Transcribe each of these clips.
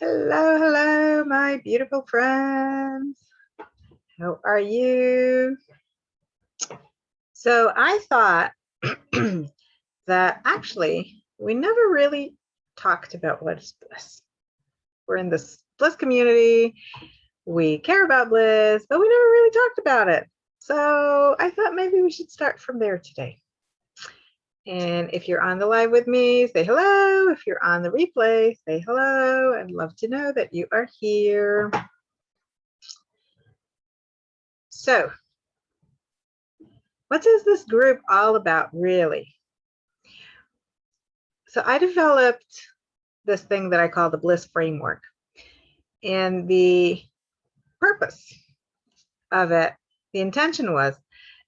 Hello, hello, my beautiful friends. How are you? So I thought that actually we never really talked about what is bliss. We're in this bliss community. We care about bliss, but we never really talked about it. So I thought maybe we should start from there today. And if you're on the live with me, say hello. If you're on the replay, say hello. I'd love to know that you are here. So, what is this group all about, really? So I developed this thing that I call the Bliss framework. And the purpose of it, the intention was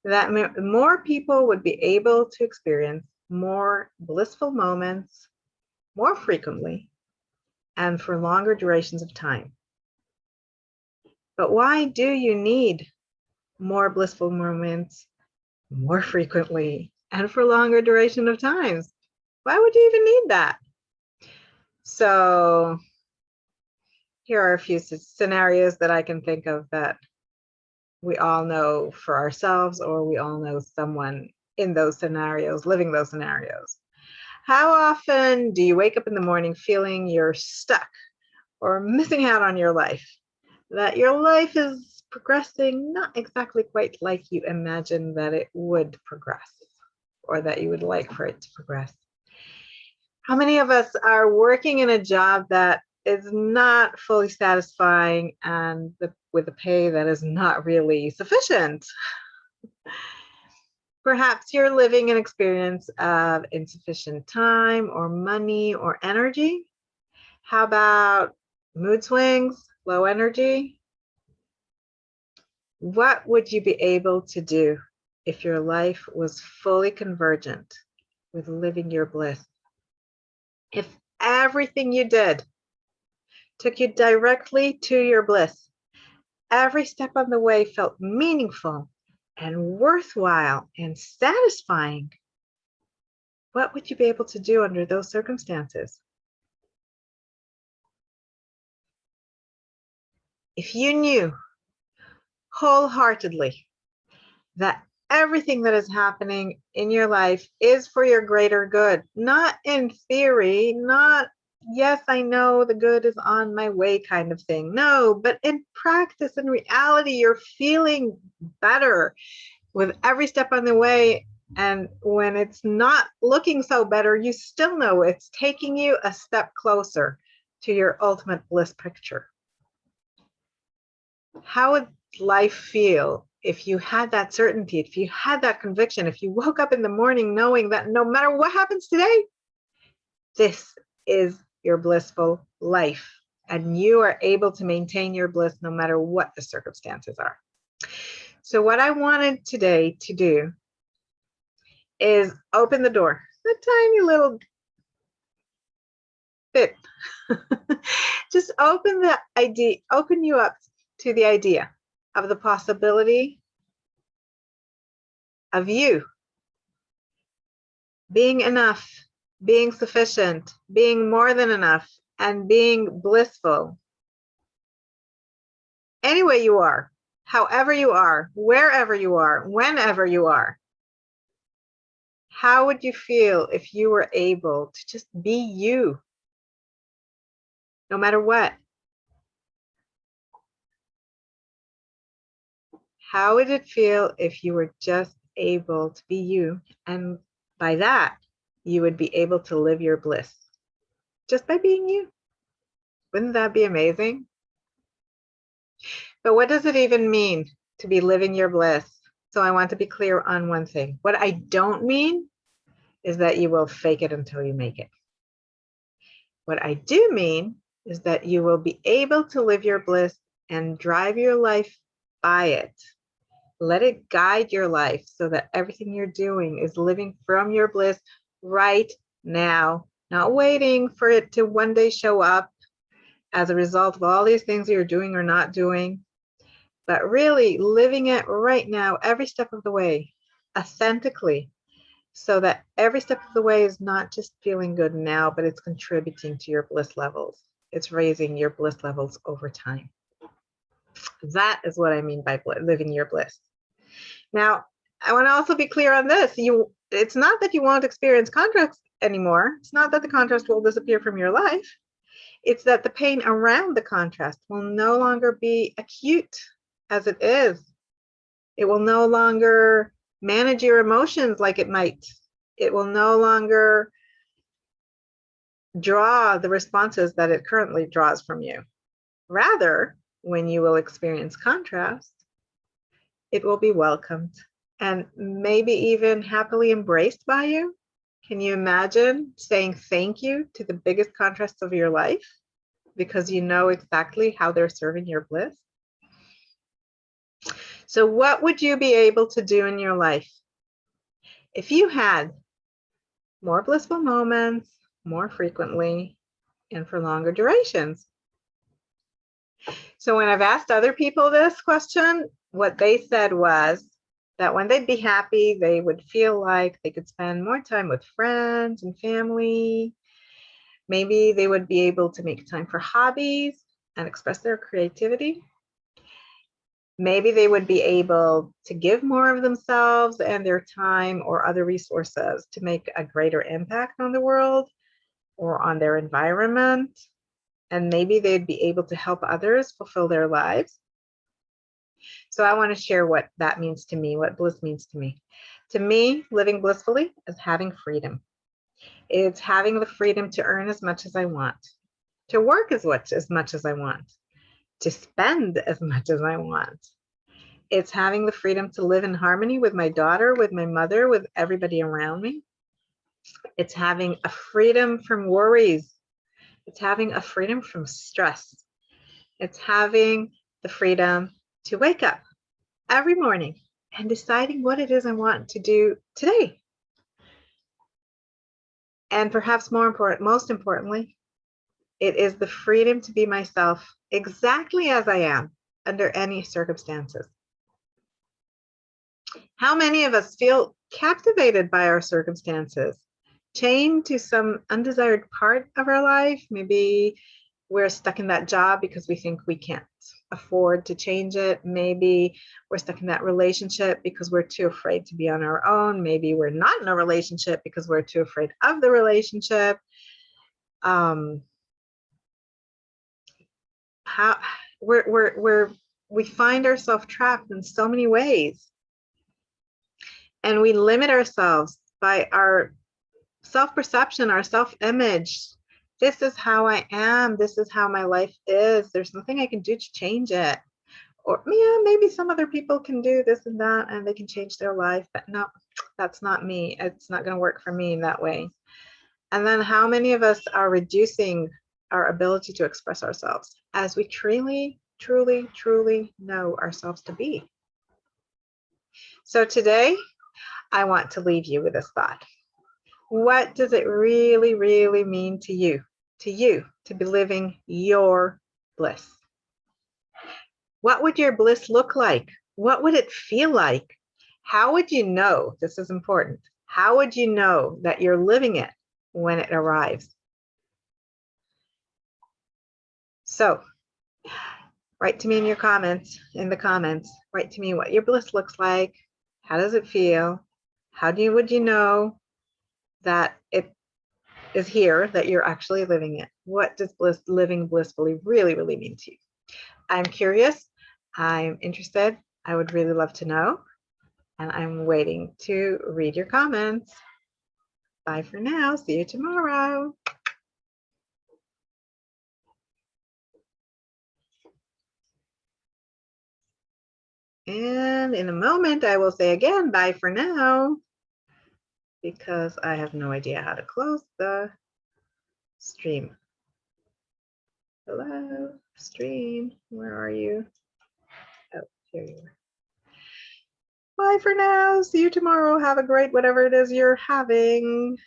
that more people would be able to experience more blissful moments more frequently and for longer durations of time. But why do you need more blissful moments more frequently and for longer duration of times? Why would you even need that? So here are a few scenarios that I can think of that we all know for ourselves, or we all know someone in those scenarios, living those scenarios. How often do you wake up in the morning feeling you're stuck or missing out on your life? That your life is progressing not exactly quite like you imagined that it would progress, or that you would like for it to progress? How many of us are working in a job that is not fully satisfying and with a pay that is not really sufficient? Perhaps you're living an experience of insufficient time or money or energy. How about mood swings, low energy? What would you be able to do if your life was fully convergent with living your bliss? If everything you did took you directly to your bliss, every step on the way felt meaningful and worthwhile and satisfying, what would you be able to do under those circumstances? If you knew wholeheartedly that everything that is happening in your life is for your greater good, not in theory, not, yes, I know the good is on my way kind of thing. No, but in practice, in reality, you're feeling better with every step on the way. And when it's not looking so better, you still know it's taking you a step closer to your ultimate bliss picture. How would life feel if you had that certainty, if you had that conviction, if you woke up in the morning knowing that no matter what happens today, this is your blissful life, and you are able to maintain your bliss no matter what the circumstances are? So what I wanted today to do is open the door, a tiny little bit. Just open the idea, open you up to the idea of the possibility of you being enough, being sufficient, being more than enough, and being blissful. Any way you are, however you are, wherever you are, whenever you are. How would you feel if you were able to just be you, no matter what? How would it feel if you were just able to be you? And by that, you would be able to live your bliss just by being you. Wouldn't that be amazing? But what does it even mean to be living your bliss? So I want to be clear on one thing. What I don't mean is that you will fake it until you make it. What I do mean is that you will be able to live your bliss and drive your life by it. Let it guide your life so that everything you're doing is living from your bliss right now, not waiting for it to one day show up as a result of all these things you're doing or not doing, but really living it right now, every step of the way, authentically, so that every step of the way is not just feeling good now, but it's contributing to your bliss levels. It's raising your bliss levels over time. That is what I mean by living your bliss. Now, I want to also be clear on this. It's not that you won't experience contrast anymore. It's not that the contrast will disappear from your life. It's that the pain around the contrast will no longer be acute as it is. It will no longer manage your emotions like it might. It will no longer draw the responses that it currently draws from you. Rather, when you will experience contrast, it will be welcomed and maybe even happily embraced by you. Can you imagine saying thank you to the biggest contrasts of your life because you know exactly how they're serving your bliss? So what would you be able to do in your life if you had more blissful moments, more frequently, and for longer durations? So when I've asked other people this question, what they said was that when they'd be happy, they would feel like they could spend more time with friends and family. Maybe they would be able to make time for hobbies and express their creativity. Maybe they would be able to give more of themselves and their time or other resources to make a greater impact on the world or on their environment. And maybe they'd be able to help others fulfill their lives. So I want to share what that means to me, what bliss means to me. To me, living blissfully is having freedom. It's having the freedom to earn as much as I want, to work as much as I want, to spend as much as I want. It's having the freedom to live in harmony with my daughter, with my mother, with everybody around me. It's having a freedom from worries. It's having a freedom from stress. It's having the freedom to wake up every morning and deciding what it is I want to do today. And perhaps most importantly, it is the freedom to be myself exactly as I am under any circumstances. How many of us feel captivated by our circumstances, chained to some undesired part of our life? Maybe we're stuck in that job because we think we can't afford to change it. Maybe we're stuck in that relationship because we're too afraid to be on our own. Maybe we're not in a relationship because we're too afraid of the relationship. We find ourselves trapped in so many ways, and we limit ourselves by our self-perception, our self-image. This is how I am. This is how my life is. There's nothing I can do to change it. Or yeah, maybe some other people can do this and that and they can change their life, but no, that's not me. It's not going to work for me in that way. And then how many of us are reducing our ability to express ourselves as we truly, truly, truly know ourselves to be? So today, I want to leave you with this thought. What does it really, really mean to you to be living your bliss? What would your bliss look like? What would it feel like? How would you know? This is important. How would you know that you're living it when it arrives? So write to me in the comments, write to me what your bliss looks like. How does it feel? Would you know that it is here, that you're actually living it? What does living blissfully really, really mean to you? I'm curious. I'm interested. I would really love to know. And I'm waiting to read your comments. Bye for now. See you tomorrow. And in a moment, I will say again, bye for now, because I have no idea how to close the stream. Hello, stream, where are you? Oh, here you are. Bye for now. See you tomorrow. Have a great whatever it is you're having.